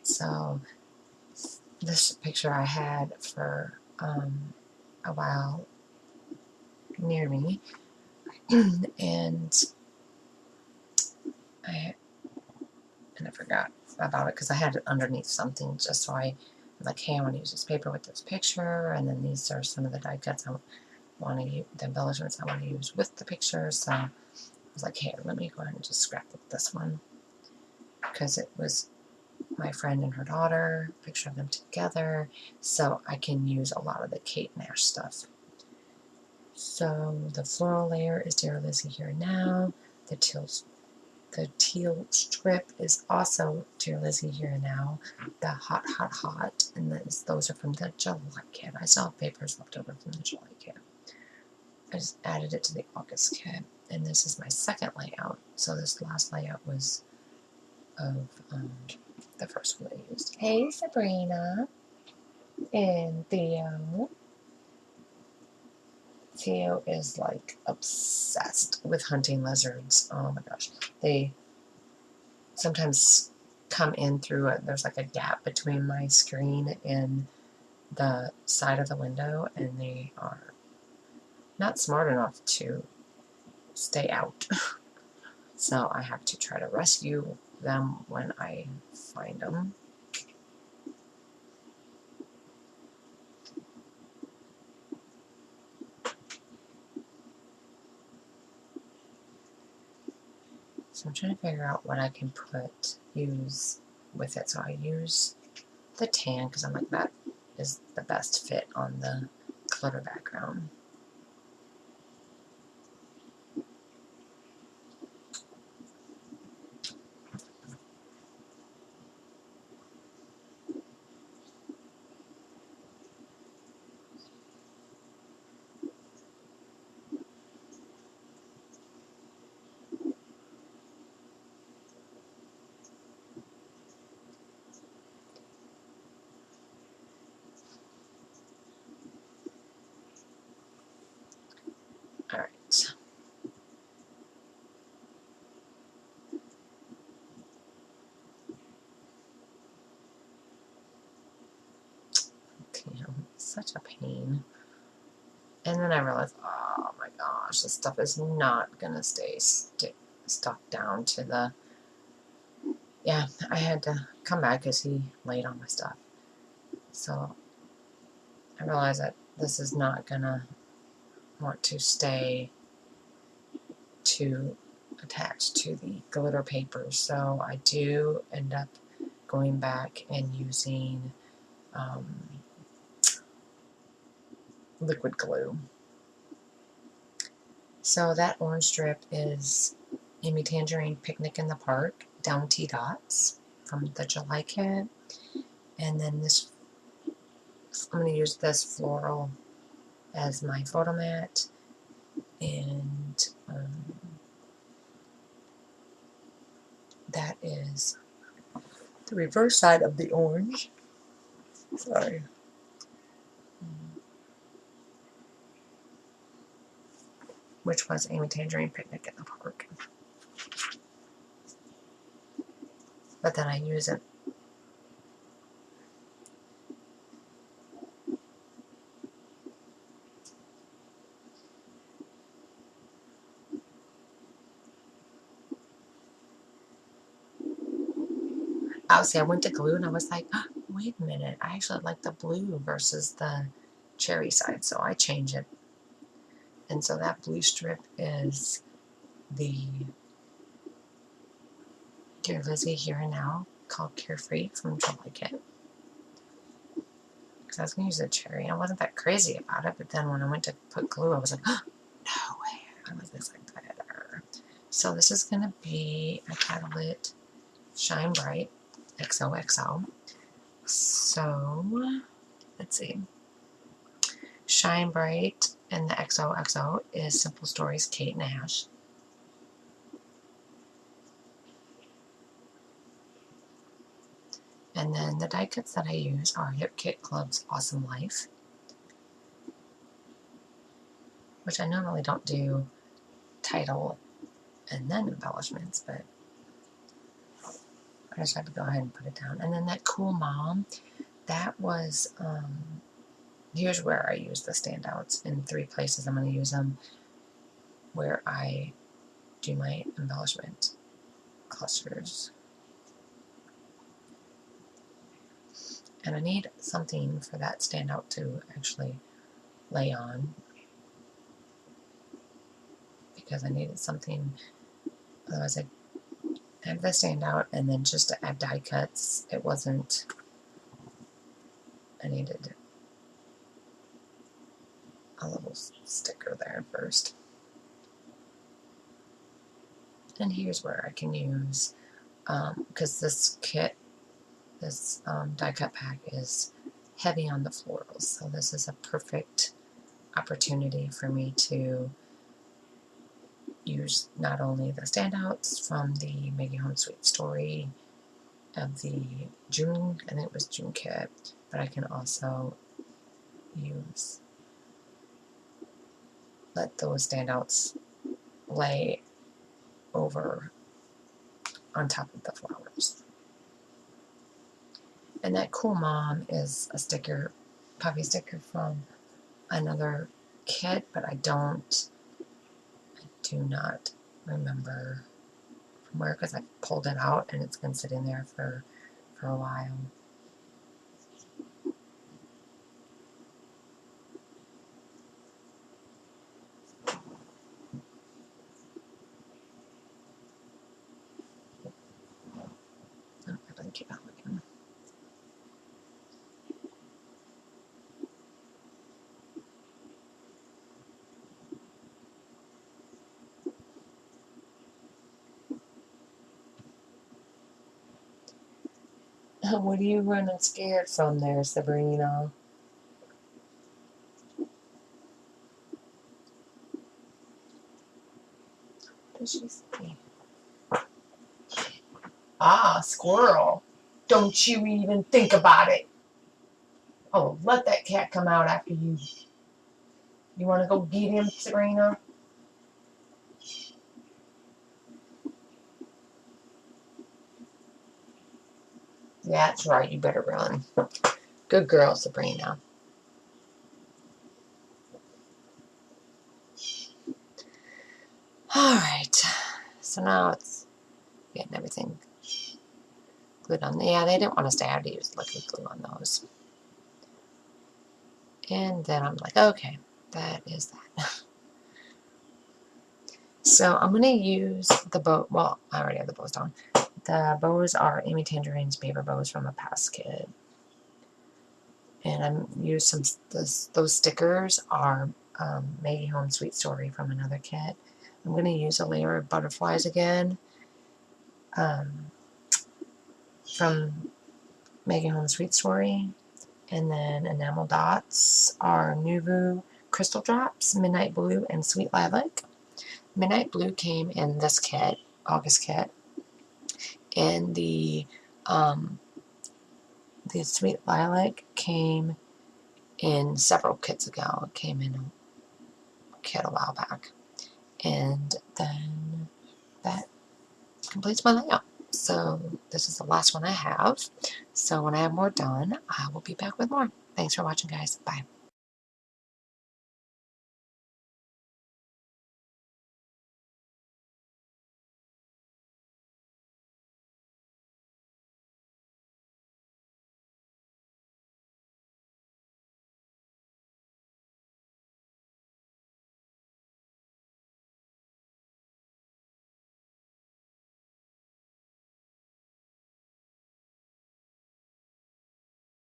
So this picture I had for a while near me, and I forgot about it because I had it underneath something, just so I was like, hey, I want to use this paper with this picture, and then these are some of the die cuts I want to use, the embellishments I want to use with the picture. So I was like, hey, let me go ahead and just scrapbook this one, because it was my friend and her daughter, picture of them together, so I can use a lot of the Kate Nash stuff. So the floral layer is Dear Lizzie Here Now. The teal strip is also Dear Lizzie Here Now. The Hot Hot Hot, and those are from the July kit. I still have papers left over from the July kit. I just added it to the August kit, and this is my second layout. So this last layout was of the first one I used. Hey, Sabrina and Theo. Theo is like obsessed with hunting lizards. Oh my gosh. They sometimes come in through it. There's like a gap between my screen and the side of the window, and they are not smart enough to stay out. So I have to try to rescue them when I find them. So I'm trying to figure out what I can use with it. So I use the tan because I'm like, that is the best fit on the glitter background. Alright. Such a pain. And then I realized, oh my gosh, this stuff is not gonna stay stuck down to the. Yeah, I had to come back because he laid on my stuff. So I realized that this is not gonna want to stay too attached to the glitter paper. So I do end up going back and using liquid glue. So that orange strip is Amy Tangerine Picnic in the Park, Down T Dots from the July kit. And then this, I'm going to use this floral as my photo mat. And that is the reverse side of the orange. Sorry. Which was Amy Tangerine Picnic in the Park. But then I use it. Obviously, I went to glue and I was like, oh, wait a minute, I actually like the blue versus the cherry side, so I change it. And so that blue strip is the Dear Lizzie Here and Now called Carefree from July kit. Because I was going to use the cherry. I wasn't that crazy about it, but then when I went to put glue, I was like, oh, no way, I like this like better. So this is going to be, I titled it Shine Bright XOXO. So, let's see. Shine Bright and the XOXO is Simple Stories Kate Nash. And then the die cuts that I use are Hip Kit Club's Awesome Life, which I normally don't do title and then embellishments, but I just had to go ahead and put it down. And then that Cool Mom, that was, here's where I use the standouts in 3 places. I'm going to use them where I do my embellishment clusters. And I need something for that standout to actually lay on, because I needed something, otherwise I have the standout, and then just to add die cuts, it wasn't, I needed a little sticker there first. And here's where I can use, because this kit, this die cut pack is heavy on the florals, so this is a perfect opportunity for me to use not only the standouts from the Making Home Sweet Story of the June, I think it was June kit, but I can also let those standouts lay over on top of the flowers. And that Cool Mom is a sticker, puffy sticker from another kit, but I do not remember from where, because I pulled it out and it's been sitting there for a while. Oh, I better keep on looking. What are you running scared from there, Sabrina? What does she say? Ah, squirrel. Don't you even think about it. Oh, let that cat come out after you. You want to go get him, Sabrina? That's right, you better run. Good girl, Sabrina. Alright, so now it's getting everything glued on. Yeah, they didn't want us to have to use liquid glue on those. And then I'm like, okay, that is that. So I'm going to use the bow. Well, I already have the bows on. The bows are Amy Tangerine's paper bows from a past kit. And I'm use some, those stickers are Maggie Home Sweet Story from another kit. I'm going to use a layer of butterflies again from Maggie Home Sweet Story. And then enamel dots are Nuvu Crystal Drops, Midnight Blue, and Sweet Lilac. Midnight Blue came in this kit, August kit. And the Sweet Lilac came in several kits ago. It came in a kit a while back. And then that completes my layout. So this is the last one I have. So when I have more done, I will be back with more. Thanks for watching, guys. Bye.